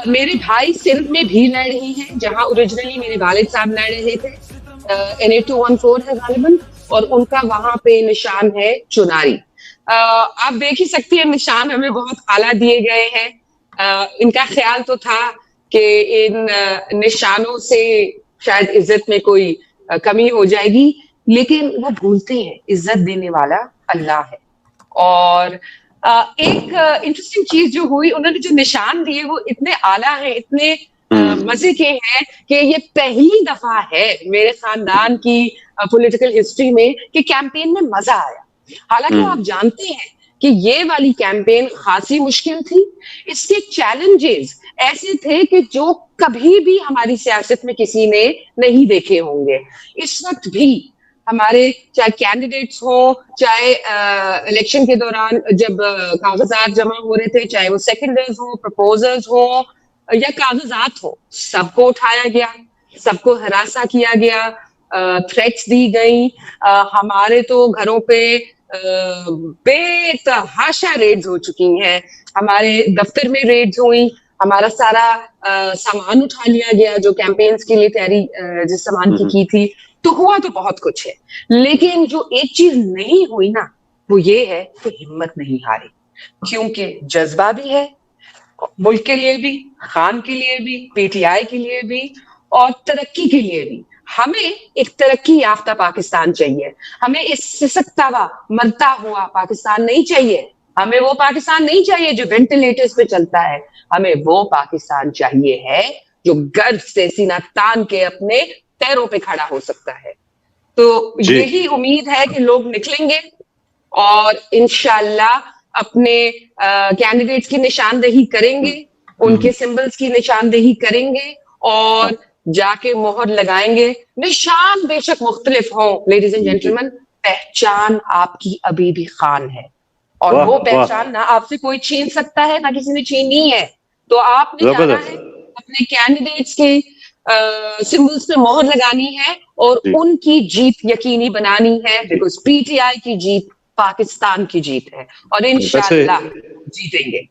میرے بھائی سندھ میں بھی لڑ رہے ہیں جہاں اوریجنلی میرے والد صاحب لڑ رہے تھے. NA-214 ہے غالباً, اور ان کا وہاں پہ نشان ہے چناری. آپ دیکھ ہی سکتی ہیں نشان ہمیں بہت اعلیٰ دیے گئے ہیں. ان کا خیال تو تھا کہ ان نشانوں سے شاید عزت میں کوئی کمی ہو جائے گی, لیکن وہ بھولتے ہیں عزت دینے والا اللہ ہے. اور ایک انٹرسٹنگ چیز جو ہوئی, انہوں نے جو نشان دیے وہ اتنے اعلیٰ ہیں, اتنے مزے کے ہیں کہ یہ پہلی دفعہ ہے میرے خاندان کی پولیٹیکل ہسٹری میں کہ کیمپین میں مزہ آیا. حالانکہ آپ جانتے ہیں کہ یہ والی کیمپین خاصی مشکل تھی. اس کے چیلنجز ایسے تھے کہ جو کبھی بھی ہماری سیاست میں کسی نے نہیں دیکھے ہوں گے. اس وقت بھی ہمارے چاہے کینڈیڈیٹس ہوں, چاہے الیکشن کے دوران جب کاغذات جمع ہو رہے تھے, چاہے وہ سیکنڈرز ہوں, پرپوزلز ہوں یا کاغذات ہو, سب کو اٹھایا گیا, سب کو ہراساں کیا گیا, تھریٹس دی گئی. ہمارے تو گھروں پہ بے تحاشا ریڈز ہو چکی ہیں, ہمارے دفتر میں ریڈز ہوئی, ہمارا سارا سامان اٹھا لیا گیا جو کیمپینز کے لیے تیاری جس سامان کی تھی. تو ہوا تو بہت کچھ ہے, لیکن جو ایک چیز نہیں ہوئی نا وہ یہ ہے کہ ہمت نہیں ہاری, کیونکہ جذبہ بھی ہے ملک کے لیے بھی, خان کے لیے بھی, PTI کے لیے بھی, اور ترقی کے لیے بھی. ہمیں ایک ترقی یافتہ پاکستان چاہیے, ہمیں اس سسکتا ہوا مرتا ہوا پاکستان نہیں چاہیے, ہمیں وہ پاکستان نہیں چاہیے جو وینٹیلیٹرز پہ چلتا ہے, ہمیں وہ پاکستان چاہیے ہے جو گرو سے سینہ تان کے اپنے پیروں پہ کھڑا ہو سکتا ہے. تو یہی امید ہے کہ لوگ نکلیں گے اور انشاءاللہ اپنے کینڈیڈیٹس کی نشاندہی کریں گے, ان کے سمبلز کی نشاندہی کریں گے اور جا کے مہر لگائیں گے. نشان بے شک مختلف ہوں لیڈیز اینڈ جینٹلمین, پہچان آپ کی ابھی بھی خان ہے, اور وہ پہچان نہ آپ سے کوئی چھین سکتا ہے نہ کسی نے چھینی ہے. تو آپ نے جانا ہے اپنے کینڈیڈیٹس کے سمبلز پہ مہر لگانی ہے اور ان کی جیت یقینی بنانی ہے, بیکاز PTI کی جیت پاکستان کی جیت ہے اور انشاءاللہ جیتیں گے.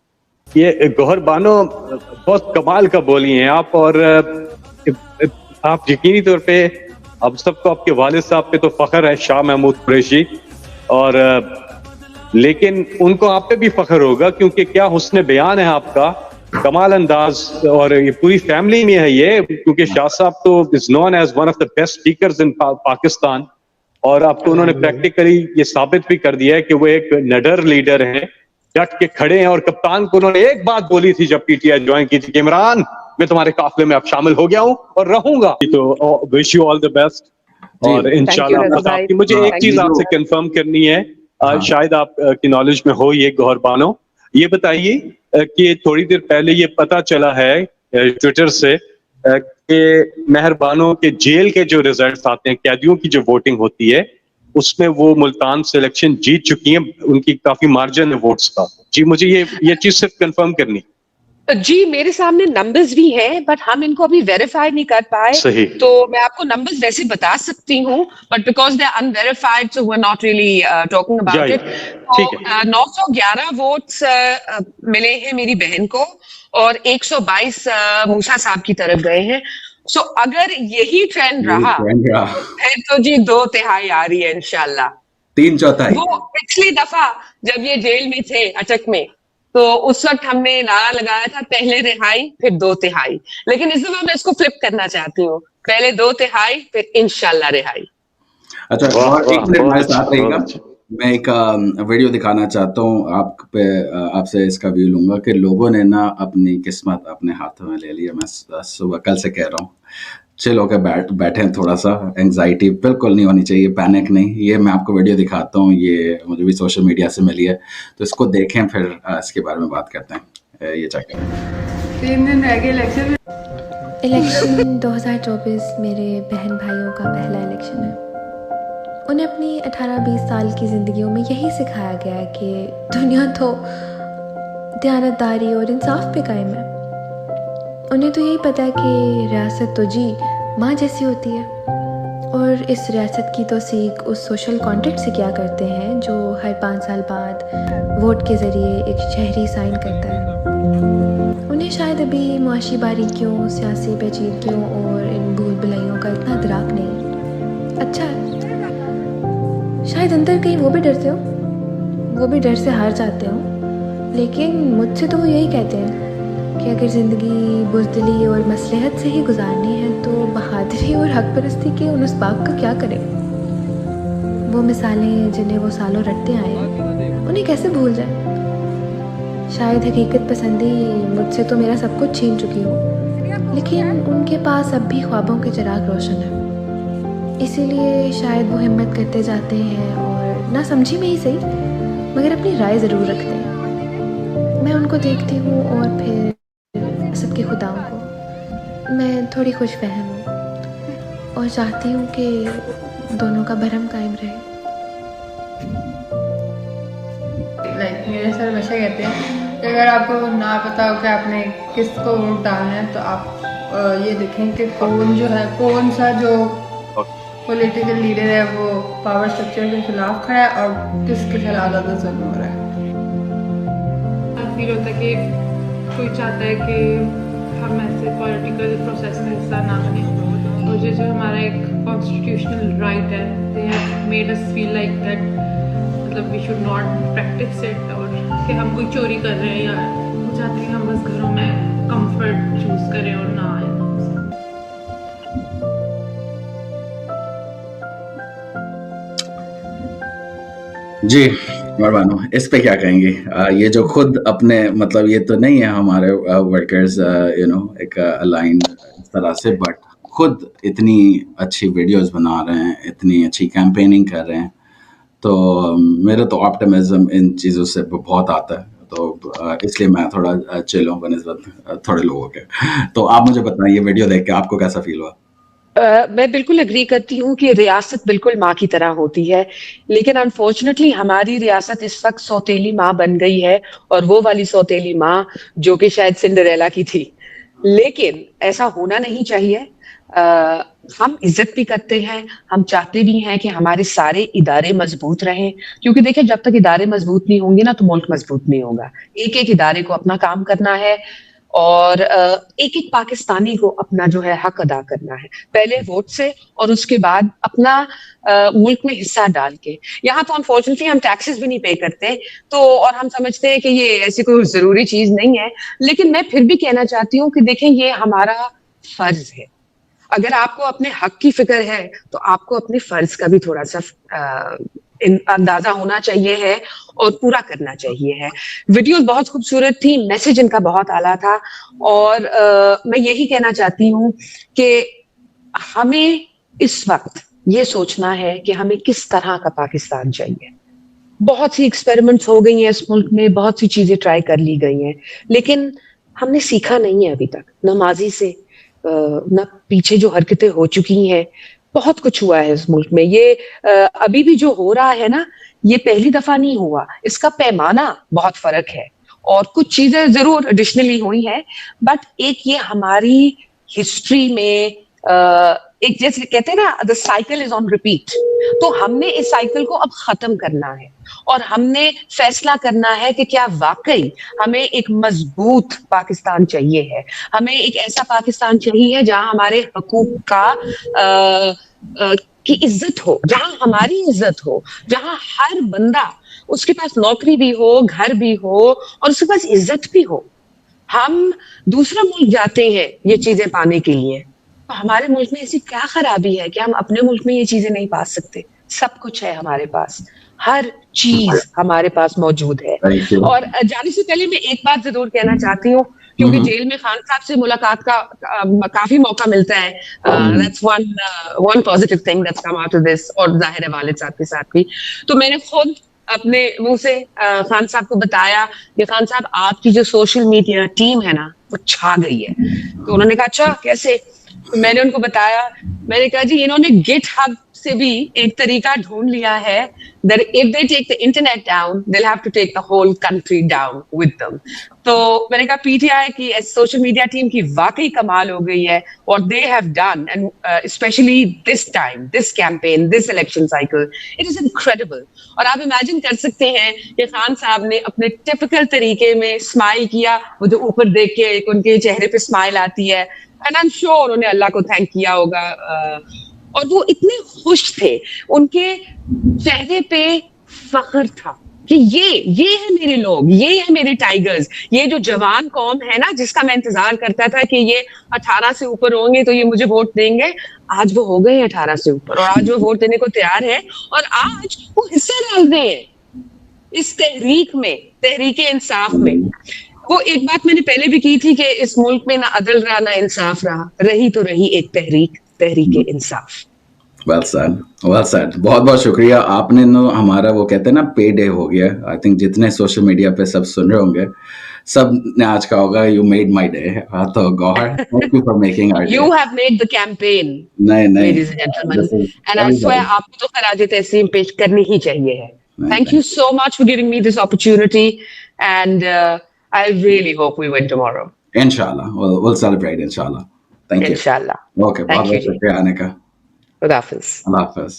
یہ گوہر بانو بہت کمال کا بولی ہیں آپ, اور آپ یقینی طور پہ اب سب کو آپ کے والد صاحب پہ تو فخر ہے, شاہ محمود قریشی, اور لیکن ان کو آپ پہ بھی فخر ہوگا کیونکہ کیا حسن بیان ہے آپ کا, کمال انداز, اور یہ پوری فیملی میں ہے یہ, کیونکہ شاہ صاحب تو is known as one of the best speakers in Pakistan, اور اب تو انہوں نے پریکٹیکلی یہ ثابت بھی کر دیا ہے کہ وہ ایک نڈر لیڈر ہیں, ڈٹ کے کھڑے ہیں. اور کپتان کو انہوں نے ایک بات بولی تھی جب PTI جوائن کی تھی کہ عمران میں تمہارے قافلے میں اب شامل ہو گیا ہوں اور رہوں گا. تو wish you all the best, اور انشاءاللہ مجھے ایک چیز آپ سے کنفرم کرنی ہے, شاید آپ کی نالج میں ہو یہ گوہر بانو, یہ بتائیے کہ تھوڑی دیر پہلے یہ پتا چلا ہے ٹویٹر سے کہ مہربانوں کے جیل کے جو ریزلٹس آتے ہیں, قیدیوں کی جو ووٹنگ ہوتی ہے, اس میں وہ ملتان سے الیکشن جیت چکی ہیں, ان کی کافی مارجن ہے ووٹس کا. جی مجھے یہ چیز صرف کنفرم کرنی. جی میرے سامنے نمبرز بھی ہیں, بٹ ہم ان کو ابھی ویریفائی نہیں کر پائے. صحیح. تو میں آپ کو نمبرز ویسے بتا سکتی ہوں, but because they are unverified so we are not really talking about it. تو 911 ووٹس ملے ہیں میری بہن کو, اور 122 موسیٰ صاحب کی طرف گئے ہیں. سو اگر یہی ٹرینڈ رہا پھر تو جی 2/3 آ رہی ہے انشاءاللہ. 3/4 وہ پچھلی دفعہ جب یہ جیل میں تھے اٹک میں, تو اس وقت ہم نے نعرہ لگایا تھا پہلے رہائی پھر 2/3, لیکن اس دفعہ میں اس کو فلپ کرنا چاہتی ہوں, پہلے 2/3 پھر انشاءاللہ رہائی. اچھا, اور ایک منٹ ہمارے ساتھ رہے گا, میں ایک ویڈیو دکھانا چاہتا ہوں آپ پہ, آپ سے اس کا ویو لوں گا کہ لوگوں نے نا اپنی قسمت اپنے ہاتھوں میں لے لیا. میں صبح کل سے کہہ رہا ہوں, چلو کہ بیٹھیں, تھوڑا سا انگزائٹی بالکل نہیں ہونی چاہیے, پینک نہیں. یہ میں آپ کو ویڈیو دکھاتا ہوں, یہ مجھے بھی سوشل میڈیا سے ملی ہے, تو اس کو دیکھیں پھر اس کے بارے میں بات کرتے ہیں. یہ چیک کریں. 3 دن رہ گئے الیکشن. الیکشن 2024 میرے بہن بھائیوں کا پہلا الیکشن ہے. انہیں اپنی 18-20 سال کی زندگیوں میں یہی سکھایا گیا ہے کہ دنیا تو دیانتداری اور انصاف پہ قائم ہے. انہیں تو یہی پتہ ہے کہ ریاست تو جی ماں جیسی ہوتی ہے, اور اس ریاست کی توثیق اس سوشل کانٹریکٹ سے کیا کرتے ہیں جو ہر 5 سال بعد ووٹ کے ذریعے ایک شہری سائن کرتا ہے. انہیں उन्हें शायद अभी मुआशी बारीकियों, सियासी पेचीदगियों और इन भूल भुलैयों का इतना इदराक नहीं। अच्छा है, शायद अंदर कहीं वो भी डरते हो, वो भी डर से हार जाते हो, लेकिन मुझसे तो वो यही कहते हैं कि अगर ज़िंदगी बुज़दिली और मसलहत से ही गुजारनी है तो बहादुरी और हक परस्ती के उन उसबाब का क्या करें। वो मिसालें जिन्हें वो सालों रटते आए उन्हें कैसे भूल जाए। शायद हकीकत पसंदी मुझसे तो मेरा सब कुछ छीन चुकी हो, लेकिन उनके पास अब भी ख्वाबों के चिराग रोशन है। इसीलिए शायद वो हिम्मत करते जाते हैं और ना समझी में ही सही मगर अपनी राय ज़रूर रखते हैं। मैं उनको देखती हूँ और फिर असद के खुदाओं को मैं थोड़ी खुश फहम हूँ और चाहती हूँ कि दोनों का भरम कायम रहे। लाइक मेरे सर हमेशा कहते हैं कि अगर आपको ना पता हो कि आपने किसको वोट डालना है तो आप ये देखें कि कौन जो है, कौन सा जो पॉलिटिकल लीडर है वो पावर स्ट्रक्चर के खिलाफ खड़ा है और किसके खिलाफ ज़्यादा जुल्म हो रहा है। फील होता है कि कोई चाहता है कि हम ऐसे पॉलिटिकल प्रोसेस में हिस्सा ना लें, और जो हमारा एक कॉन्स्टिट्यूशनल राइट है, they have made us feel like that, मतलब we should not practise it, और कि हम कोई चोरी कर रहे हैं या वो चाहते हैं हम बस घरों में कंफर्ट चूज करें और ना आए। जी मरवानो, इस पे क्या कहेंगे? ये जो खुद अपने, मतलब ये तो नहीं है हमारे वर्कर्स एक अलाइंड इस तरह से, बट खुद इतनी अच्छी वीडियोस बना रहे हैं, इतनी अच्छी कैंपेनिंग कर रहे हैं, तो मेरे तो ऑप्टिमिज्म इन चीज़ों से बहुत आता है, तो इसलिए मैं थोड़ा चिल हूँ बनिस्बत थोड़े लोगों के। तो आप मुझे बताएं, ये वीडियो देख के आपको कैसा फील हुआ? मैं बिल्कुल एग्री करती हूँ कि रियासत बिल्कुल माँ की तरह होती है, लेकिन अनफॉर्चुनेटली हमारी रियासत इस वक्त सौतेली माँ बन गई है, और वो वाली सौतेली माँ जो कि शायद सिंड्रेला की थी। लेकिन ऐसा होना नहीं चाहिए। हम इज्जत भी करते हैं, हम चाहते भी हैं कि हमारे सारे इदारे मजबूत रहें, क्योंकि देखिए जब तक इदारे मजबूत नहीं होंगे ना तो मुल्क मजबूत नहीं होगा। एक एक इदारे को अपना काम करना है और एक एक पाकिस्तानी को अपना जो है हक अदा करना है, पहले वोट से और उसके बाद अपना मुल्क में हिस्सा डाल के। यहाँ तो अनफॉर्चुनेटली हम टैक्सेस भी नहीं पे करते, तो और हम समझते हैं कि ये ऐसी कोई जरूरी चीज नहीं है। लेकिन मैं फिर भी कहना चाहती हूँ कि देखें, ये हमारा फर्ज है। अगर आपको अपने हक की फिक्र है तो आपको अपने फर्ज का भी थोड़ा सा अंदाजा होना चाहिए है और पूरा करना चाहिए है। वीडियो बहुत खूबसूरत थी, मैसेज इनका बहुत आला था, और मैं यही कहना चाहती हूँ कि हमें इस वक्त ये सोचना है कि हमें किस तरह का पाकिस्तान चाहिए। बहुत सी एक्सपेरिमेंट्स हो गई हैं इस मुल्क में, बहुत सी चीजें ट्राई कर ली गई हैं, लेकिन हमने सीखा नहीं है अभी तक, न माजी से न पीछे जो हरकतें हो चुकी हैं। बहुत कुछ हुआ है इस मुल्क में। ये अभी भी जो हो रहा है ना, ये पहली दफा नहीं हुआ, इसका पैमाना बहुत फर्क है, और कुछ चीजें जरूर एडिशनली हुई हैं, बट एक ये हमारी हिस्ट्री में एक जैसे कहते हैं ना, the cycle is on repeat. तो हमने इस साइकिल को अब खत्म करना है और हमने फैसला करना है कि क्या वाकई हमें एक मजबूत पाकिस्तान चाहिए है। हमें एक ऐसा पाकिस्तान चाहिए जहां हमारे हकूक का की इज्जत हो, जहां हमारी इज्जत हो, जहां हर बंदा, उसके पास नौकरी भी हो, घर भी हो और उसके पास इज्जत भी हो। हम दूसरा मुल्क जाते हैं ये चीजें पाने के लिए, तो हमारे मुल्क में ऐसी क्या खराबी है कि हम अपने मुल्क में ये चीजें नहीं पा सकते? सब कुछ है हमारे पास, हर चीज हमारे पास मौजूद है। और जाने से पहले मैं एक बात जरूर कहना चाहती हूँ, क्योंकि जेल में खान साहब से मुलाकात का काफी मौका मिलता है। That's one positive thing that's come out of this, और जाहिर है वालिद साहब के साथ भी। तो मैंने खुद अपने मुंह से खान साहब को बताया कि खान साहब, आपकी जो सोशल मीडिया टीम है ना वो छा गई है। तो उन्होंने कहा अच्छा कैसे? मैंने उनको बताया, मैंने कहा जी इन्होंने GitHub से भी एक तरीका ढूंढ लिया है that if they take the internet down, they'll have to take the whole country down with them. तो मैंने कहा PTI की सोशल मीडिया टीम की वाकई कमाल हो गई है, what they have done, and especially this time, this campaign, this election cycle, it is incredible. और आप इमेजिन कर सकते हैं कि खान साहब ने अपने टिपिकल तरीके में स्माइल किया, वो जो ऊपर देख के उनके चेहरे पे स्माइल आती है, एंड आई एम श्योर उन्होंने अल्लाह को थैंक किया होगा, और वो इतने खुश थे, उनके चेहरे पे फख्र था कि ये है मेरे लोग, ये है मेरे टाइगर्स, ये जो जवान कौम है ना जिसका मैं इंतजार करता था कि ये 18 से ऊपर होंगे तो ये मुझे वोट देंगे, आज वो हो गए 18 से ऊपर और आज वो वोट देने को तैयार है और आज वो हिस्सा डाल रहे हैं इस तहरीक में, तहरीके इंसाफ में। वो एक बात मैंने पहले भी की थी कि इस मुल्क में ना अदल रहा ना इंसाफ रहा, रही तो रही एक Tehreek-e Insaf. Well said, well said. बहुत बहुत शुक्रिया। आपने नो हमारा वो कहते हैं ना पे डे हो गया। आई थिंक जितने सोशल मीडिया पे सब सुन रहे होंगे सब ने आज का होगा यू मेड माय डे। तो Gohar, thank you for making our day. You have made the campaign, नहीं ladies and gentlemen, and I swear आपको तो खराज तहसीन पेश करनी ही चाहिए है। Thank you so much for giving me this opportunity, and I really hope we win tomorrow. Inshallah, we'll celebrate inshallah. Thank you. Inshallah. Okay, बहुत बहुत शुक्रिया आने का। खुदा हाफिज। अल्लाह हाफिज।